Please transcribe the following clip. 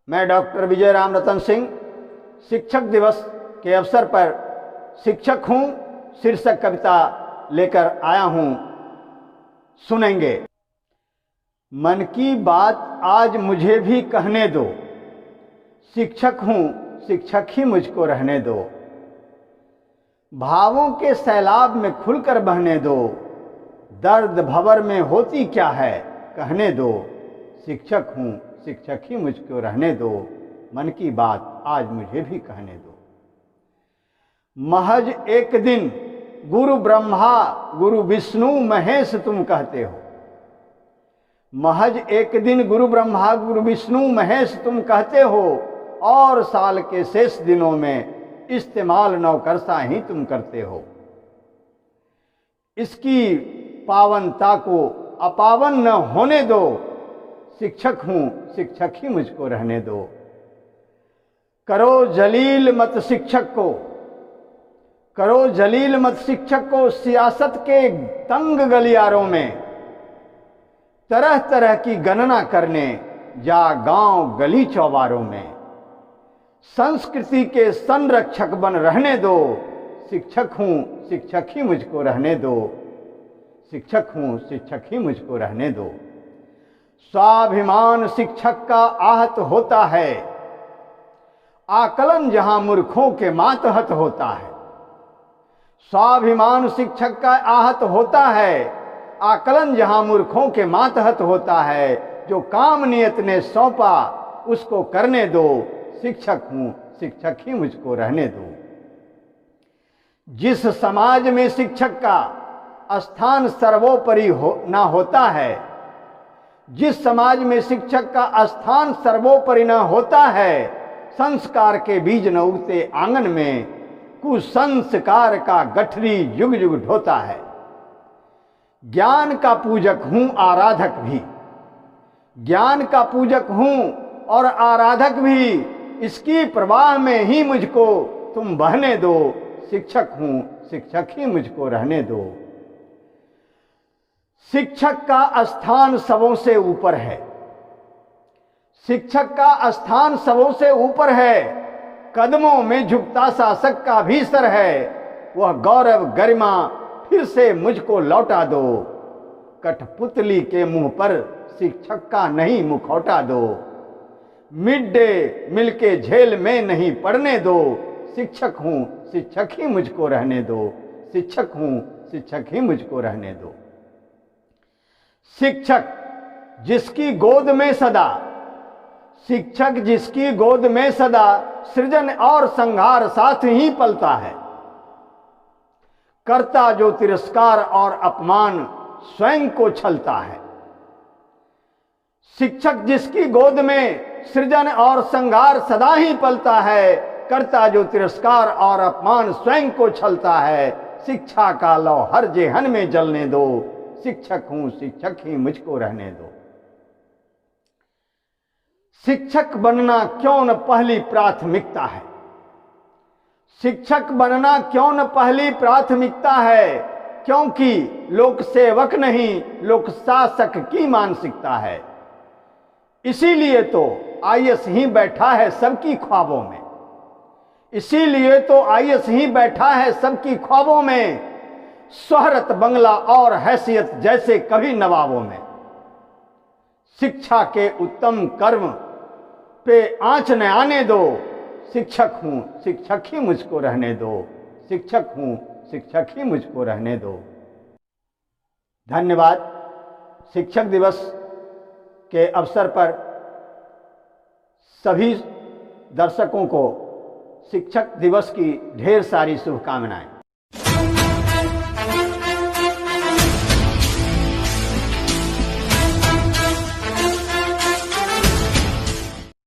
मैं डॉक्टर विजय राम रतन सिंह शिक्षक दिवस के अवसर पर शिक्षक हूँ शीर्षक कविता लेकर आया हूँ। सुनेंगे। मन की बात आज मुझे भी कहने दो, शिक्षक हूँ शिक्षक ही मुझको रहने दो। भावों के सैलाब में खुलकर बहने दो, दर्द भंवर में होती क्या है कहने दो। शिक्षक हूँ शिक्षक ही मुझको रहने दो, मन की बात आज मुझे भी कहने दो। महज एक दिन गुरु ब्रह्मा गुरु विष्णु महेश तुम कहते हो। महज एक दिन गुरु ब्रह्मा गुरु विष्णु महेश तुम कहते हो, और साल के शेष दिनों में इस्तेमाल नौकरसा ही तुम करते हो। इसकी पावनता को अपावन न होने दो, शिक्षक हूँ शिक्षक ही मुझको रहने दो। करो जलील मत शिक्षक को, करो जलील मत शिक्षक को सियासत के तंग गलियारों में। तरह तरह की गणना करने जा गांव गली चौबारों में। संस्कृति के संरक्षक बन रहने दो, शिक्षक हूँ शिक्षक ही मुझको रहने दो। शिक्षक हूँ शिक्षक ही मुझको रहने दो। स्वाभिमान शिक्षक का आहत होता है, आकलन जहां मूर्खों के मातहत होता है। स्वाभिमान शिक्षक का आहत होता है, आकलन जहां मूर्खों के मातहत होता है। जो काम नियत ने सौंपा उसको करने दो, शिक्षक हूं शिक्षक ही मुझको रहने दो। जिस समाज में शिक्षक का स्थान सर्वोपरि ना होता है, जिस समाज में शिक्षक का स्थान सर्वोपरि न होता है, संस्कार के बीज न उगते आंगन में, कुसंस्कार का गठरी युग युग ढोता है। ज्ञान का पूजक हूं आराधक भी, ज्ञान का पूजक हूं और आराधक भी। इसकी प्रवाह में ही मुझको तुम बहने दो, शिक्षक हूं शिक्षक ही मुझको रहने दो। शिक्षक का स्थान सबों से ऊपर है, शिक्षक का स्थान सबों से ऊपर है। कदमों में झुकता शासक का भी सर है, वह गौरव गरिमा फिर से मुझको लौटा दो। कठपुतली के मुंह पर शिक्षक का नहीं मुखौटा दो। मिड डे मील के झेल में नहीं पड़ने दो, शिक्षक हूं शिक्षक ही मुझको रहने दो। शिक्षक हूं शिक्षक ही मुझको रहने दो। शिक्षक जिसकी गोद में सदा, शिक्षक जिसकी गोद में सदा सृजन और संहार साथ ही पलता है। करता जो तिरस्कार और अपमान स्वयं को छलता है। शिक्षक जिसकी गोद में सृजन और संहार सदा ही पलता है, करता जो तिरस्कार और अपमान स्वयं को छलता है। शिक्षा का लौ हर जेहन में जलने दो, शिक्षक हूं शिक्षक ही मुझको रहने दो। शिक्षक बनना क्यों न पहली प्राथमिकता है, शिक्षक बनना क्यों न पहली प्राथमिकता है। क्योंकि लोक सेवक नहीं लोक शासक की मानसिकता है। इसीलिए तो आईएएस ही बैठा है सबकी ख्वाबों में, इसीलिए तो आईएएस ही बैठा है सबकी ख्वाबों में। शोहरत बंगला और हैसियत जैसे कभी नवाबों में। शिक्षा के उत्तम कर्म पे आंच न आने दो, शिक्षक हूं शिक्षक ही मुझको रहने दो। शिक्षक हूं शिक्षक ही मुझको रहने दो। धन्यवाद। शिक्षक दिवस के अवसर पर सभी दर्शकों को शिक्षक दिवस की ढेर सारी शुभकामनाएं।